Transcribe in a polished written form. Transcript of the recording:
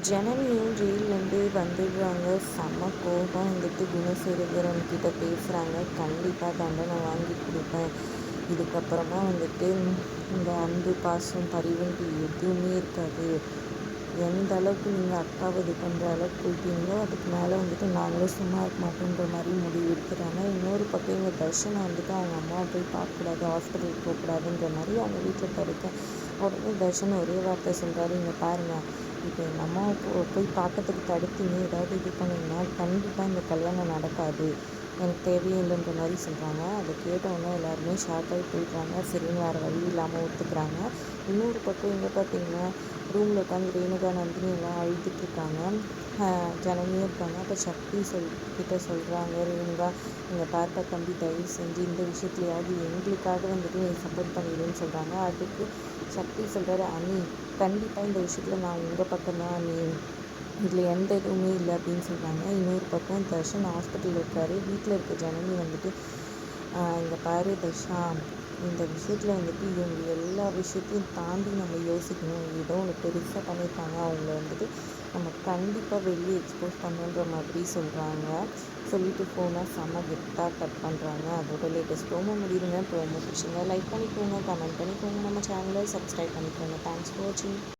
ஜனனியும் ஜெயில்லேருந்து வந்துடுறாங்க. செம்ம கோபம் வந்துட்டு குணசேகரன் கிட்ட பேசுகிறாங்க. கண்டிப்பாக தண்டனை வாங்கி கொடுப்பேன். இதுக்கப்புறமா வந்துட்டு இந்த அன்பு பாசம் பரிவுன்ட்டு எதுவுமே இருக்காது. எந்த அளவுக்கு நீங்கள் அக்காவை இது பண்ணுற அளவுக்கு போயிட்டீங்களோ அதுக்கு மேலே வந்துட்டு நாங்களும் சும்மா இருக்க மாட்டோன்ற மாதிரி முடிவு எடுத்துகிறாங்க. இன்னொரு பக்கம் இங்கே தர்ஷனை வந்துட்டு அவங்க அம்மாவை போய் பார்க்கக்கூடாது, ஹாஸ்பிட்டலுக்கு போகக்கூடாதுன்ற மாதிரி அவங்க வீட்டில் தடுக்க உடனே தர்ஷன் ஒரே வார்த்தை சொல்கிறாரு, இங்கே பாருங்கள், இப்போ எங்கள் அம்மாவை போய் பார்க்கறதுக்கு தடுத்தீங்க, ஏதாவது இது பண்ணிங்கன்னா கண்டிப்பாக இந்த கல்யாணம் நடக்காது, எனக்கு தேவையே இல்லைன்ற மாதிரி சொல்கிறாங்க. அதை கேட்டவுடனே எல்லாருமே ஷாக் ஆகி போயிடுறாங்க. சரின்னு வேறு வழி இல்லாமல் ஒத்துக்கிறாங்க. இன்னொரு பக்கம் இங்கே பார்த்தீங்கன்னா ரூமில் உட்காந்து ரேணுகா நந்தினி எல்லாம் அழுதுட்ருக்காங்க. ஜனனியும் இருக்காங்க. அப்போ சக்தி கிட்ட சொல்கிறாங்க, ரேணுகா எங்கள் பார்ப்பா தம்பி தயவு செஞ்சு இந்த விஷயத்துலையாவது எங்களுக்காக வந்துட்டு நீ சப்போர்ட் பண்ணிடுன்னு சொல்கிறாங்க. அதுக்கு சக்தி சொல்கிறாரு, அண்ணி கண்டிப்பாக இந்த விஷயத்தில் நான் உங்கள் பக்கம் தான் அண்ணி, இதில் எந்த இதுவுமே இல்லை அப்படின்னு சொல்கிறாங்க. இன்னொரு பக்கம் தர்ஷன் ஹாஸ்பிட்டலில் இருக்காரு. வீட்டில் இருக்க ஜனனி வந்துட்டு இங்கே பாரு தர்ஷா, இந்த விஷயத்தில் வந்துட்டு இவங்க எல்லா விஷயத்தையும் தாண்டி நம்ம யோசிக்கணும். ஏதோ ஒன்று பெருசாக பண்ணியிருக்காங்க, அவங்கள வந்துட்டு நம்ம கண்டிப்பாக வெளியே எக்ஸ்போஸ் பண்ணுன்ற மாதிரி சொல்கிறாங்க. சொல்லிட்டு ஃபோனாக செம்ம கெத்தாக கட் பண்ணுறாங்க. அதோட லேட்டஸ்ட் ப்ரோமோ முடியுதுங்க. ப்ரோமோ பிடிச்சிங்க லைக் பண்ணிக்கோங்க, கமெண்ட் பண்ணிக்கோங்க, நம்ம சேனலை சப்ஸ்கிரைப் பண்ணிக்கோங்க. தேங்க்ஸ் ஃபார் வாட்சிங்.